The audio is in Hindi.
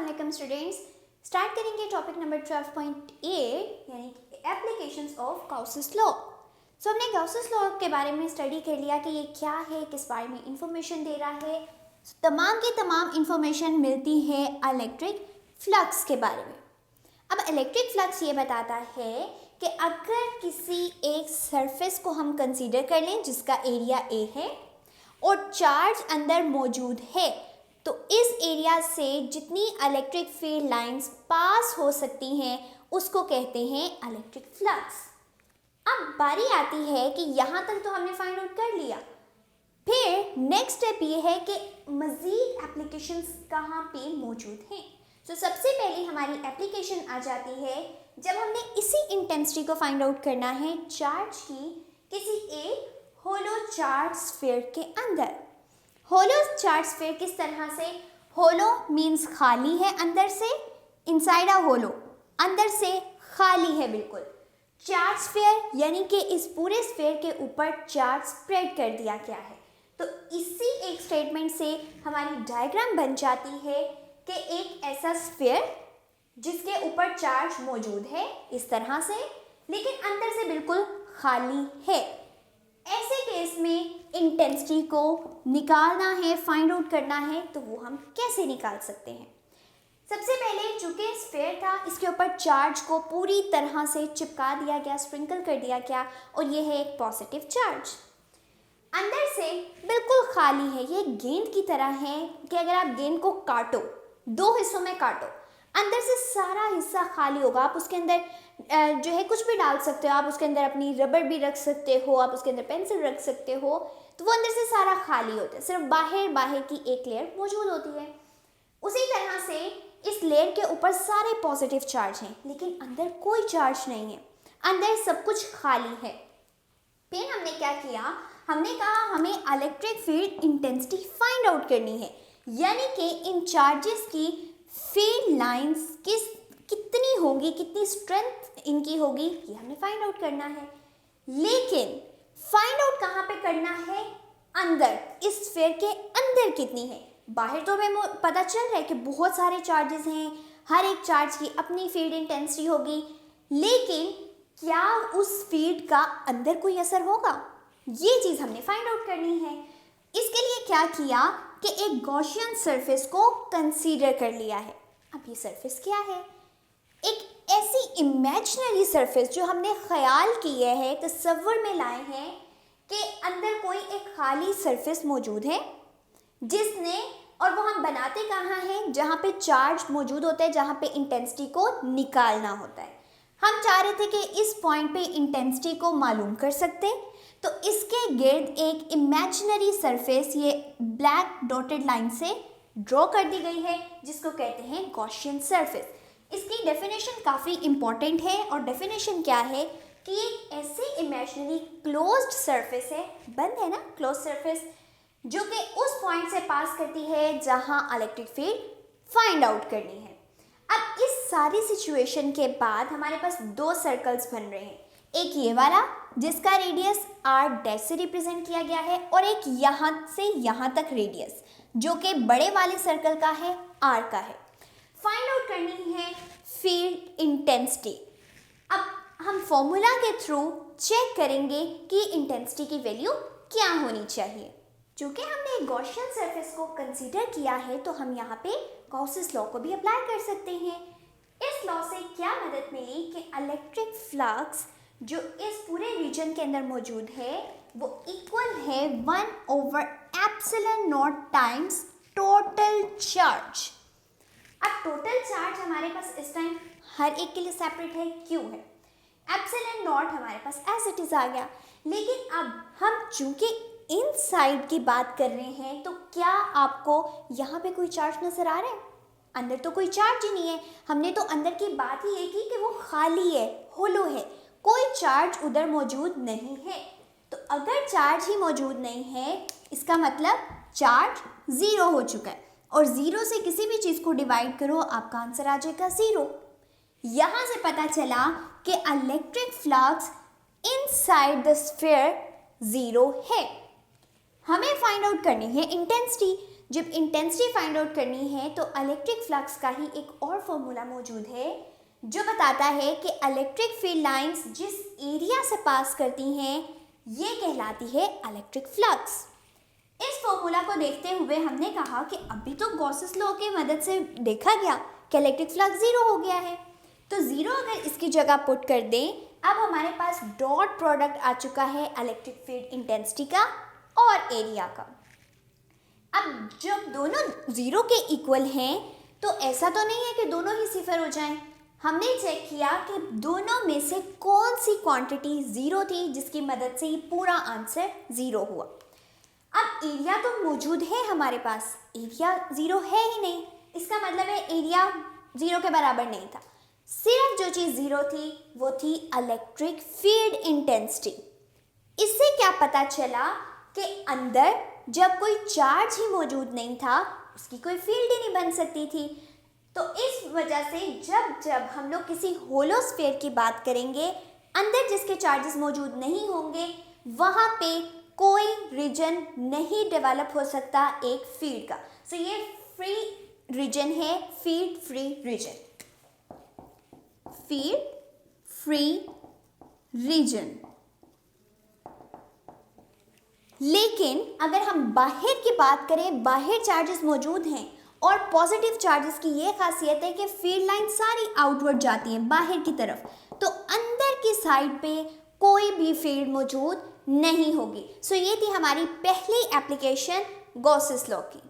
अस्सलाम स्टूडेंट्स। स्टार्ट करेंगे टॉपिक नंबर 12.8 यानी एप्लीकेशंस ऑफ गाउसेस लॉ। हमने गाउसेस लॉ के बारे में स्टडी कर लिया कि ये क्या है, किस बारे में इंफॉर्मेशन दे रहा है। तमाम की तमाम इंफॉर्मेशन मिलती है इलेक्ट्रिक फ्लक्स के बारे में। अब इलेक्ट्रिक फ्लक्स ये बताता है कि अगर किसी एक सरफेस को हम कंसीडर कर लें जिसका एरिया ए है और चार्ज अंदर मौजूद है, तो इस एरिया से जितनी इलेक्ट्रिक फील्ड लाइंस पास हो सकती हैं उसको कहते हैं इलेक्ट्रिक फ्लक्स। अब बारी आती है कि यहाँ तक तो हमने फाइंड आउट कर लिया, फिर नेक्स्ट स्टेप ये है कि मज़ीद एप्लीकेशंस कहाँ पे मौजूद हैं। सबसे पहले हमारी एप्लीकेशन आ जाती है जब हमने इसी इंटेंसिटी को फाइंड आउट करना है चार्ज की किसी एक होलो चार्ज स्फीयर के अंदर। होलो चार्ज स्फीयर किस तरह से, होलो मीन्स खाली है अंदर से, इनसाइड अ होलो अंदर से खाली है बिल्कुल। चार्ज स्फीयर यानी कि इस पूरे स्फीयर के ऊपर चार्ज स्प्रेड कर दिया गया है। तो इसी एक स्टेटमेंट से हमारी डायग्राम बन जाती है कि एक ऐसा स्फीयर जिसके ऊपर चार्ज मौजूद है इस तरह से, लेकिन अंदर से बिल्कुल खाली है। ऐसे केस में इंटेंसिटी को निकालना है, फाइंड आउट करना है, तो वो हम कैसे निकाल सकते हैं। सबसे पहले चूंकि स्फीयर था, इसके ऊपर चार्ज को पूरी तरह से चिपका दिया गया, स्प्रिंकल कर दिया गया, और ये है एक पॉजिटिव चार्ज। अंदर से बिल्कुल खाली है, ये गेंद की तरह है कि अगर आप गेंद को काटो, दो हिस्सों में काटो, अंदर से सारा हिस्सा खाली होगा। आप उसके अंदर जो है कुछ भी डाल सकते हो, आप उसके अंदर अपनी रबर भी रख सकते हो, आप उसके अंदर पेंसिल रख सकते हो, तो वो अंदर से सारा खाली होता है, सिर्फ बाहर की एक लेयर मौजूद होती है। उसी तरह से इस लेयर के ऊपर सारे पॉजिटिव चार्ज हैं, लेकिन अंदर कोई चार्ज नहीं है, अंदर सब कुछ खाली है। फिर हमने क्या किया, हमने कहा हमें electric field intensity find out करनी है, यानी कि इन चार्जेस की फील्ड लाइंस कितनी होगी, कितनी स्ट्रेंथ इनकी होगी, ये हमने फाइंड आउट करना है। लेकिन फाइंड आउट कहाँ पे करना है, अंदर, इस स्फीयर के अंदर कितनी है। बाहर तो हमें पता चल रहा है कि बहुत सारे चार्जेस हैं, हर एक चार्ज की अपनी फील्ड इंटेंसिटी होगी, लेकिन क्या उस फील्ड का अंदर कोई असर होगा, ये चीज़ हमने फाइंड आउट करनी है। इसके लिए क्या किया कि एक गॉसियन सरफेस को कंसीडर कर लिया है। अब ये सरफेस क्या है, एक ऐसी इमेजिनरी सरफेस जो हमने ख्याल किया है, तस्वर में लाए हैं कि अंदर कोई एक खाली सरफेस मौजूद है जिसने, और वो हम बनाते कहाँ हैं, जहाँ पे चार्ज मौजूद होता है, जहाँ पे इंटेंसिटी को निकालना होता है। हम चाह रहे थे कि इस पॉइंट पे इंटेंसिटी को मालूम कर सकते, तो इसके गिर्द एक इमेजिनरी सरफेस ये ब्लैक डॉटेड लाइन से ड्रॉ कर दी गई है, जिसको कहते हैं गॉसियन सरफेस। इसकी डेफिनेशन काफ़ी इंपॉर्टेंट है, और डेफिनेशन क्या है कि एक ऐसी इमेजिनरी क्लोज्ड सरफेस है, बंद है ना, क्लोज सरफेस, जो कि उस पॉइंट से पास करती है जहां इलेक्ट्रिक फील्ड फाइंड आउट करनी है। अब इस सारी सिचुएशन के बाद हमारे पास दो सर्कल्स बन रहे हैं, एक ये वाला जिसका रेडियस r डैश से रिप्रेजेंट किया गया है, और एक यहाँ से यहाँ तक रेडियस जो कि बड़े वाले सर्कल का है, r का है। फाइंड आउट करनी है फील्ड इंटेंसिटी। अब हम फॉर्मूला के थ्रू चेक करेंगे कि इंटेंसिटी की वैल्यू क्या होनी चाहिए। चूँकि हमने एक गॉसियन सरफेस को कंसीडर किया है, तो हम यहाँ पे गॉसेस लॉ को भी अप्लाई कर सकते हैं। इस लॉ से क्या मदद मिली कि इलेक्ट्रिक फ्लक्स जो इस पूरे रीजन के अंदर मौजूद है वो इक्वल है 1/ε0 टाइम्स टोटल चार्ज। अब टोटल चार्ज हमारे पास इस टाइम हर एक के लिए सेपरेट है, क्यों है, ε0 हमारे पास एज इट इज आ गया। लेकिन अब हम चूंकि इनसाइड की बात कर रहे हैं, तो क्या आपको यहाँ पे कोई चार्ज नजर आ रहा है, अंदर तो कोई चार्ज ही नहीं है। हमने तो अंदर की बात ही ये की कि वो खाली है, होलो है, कोई चार्ज उधर मौजूद नहीं है। तो अगर चार्ज ही मौजूद नहीं है, इसका मतलब चार्ज ज़ीरो हो चुका है, और ज़ीरो से किसी भी चीज़ को डिवाइड करो, आपका आंसर आ जाएगा ज़ीरो। यहाँ से पता चला कि electric flux inside the sphere zero है। हमें फाइंड आउट करनी है इंटेंसिटी। जब इंटेंसिटी फाइंड आउट करनी है तो इलेक्ट्रिक फ्लक्स का ही एक और फॉर्मूला मौजूद है जो बताता है कि इलेक्ट्रिक फील्ड लाइंस जिस एरिया से पास करती हैं ये कहलाती है इलेक्ट्रिक फ्लक्स। इस फॉर्मूला को देखते हुए हमने कहा कि अभी तो गॉसेस लॉ की मदद से देखा गया कि इलेक्ट्रिक फ्लक्स ज़ीरो हो गया है, तो ज़ीरो अगर इसकी जगह पुट कर दें, अब हमारे पास डॉट प्रोडक्ट आ चुका है इलेक्ट्रिक फील्ड इंटेंसिटी का और एरिया का। अब जब दोनों ज़ीरो के इक्वल हैं तो ऐसा तो नहीं है कि दोनों ही सिफर हो जाएं। हमने चेक किया कि दोनों में से कौन सी क्वांटिटी ज़ीरो थी जिसकी मदद से ये पूरा आंसर ज़ीरो हुआ। अब एरिया तो मौजूद है हमारे पास, एरिया ज़ीरो है ही नहीं, इसका मतलब है एरिया ज़ीरो के बराबर नहीं था। सिर्फ जो चीज़ ज़ीरो थी वो थी इलेक्ट्रिक फील्ड इंटेंसिटी। इससे क्या पता चला कि अंदर जब कोई चार्ज ही मौजूद नहीं था उसकी कोई फील्ड ही नहीं बन सकती थी। तो इस वजह से जब हम लोग किसी होलो स्फीयर की बात करेंगे, अंदर जिसके चार्जेस मौजूद नहीं होंगे वहाँ पे कोई रीजन नहीं डेवलप हो सकता एक फील्ड का। सो ये फ्री रीजन है, field free region, field free region. लेकिन अगर हम बाहर की बात करें, बाहर चार्जेस मौजूद हैं और पॉजिटिव चार्जेस की ये खासियत है कि फील्ड लाइन सारी आउटवर्ड जाती है बाहर की तरफ, तो अंदर की साइड पे कोई भी फील्ड मौजूद नहीं होगी। सो ये थी हमारी पहली एप्लीकेशन गॉसेस लॉ की।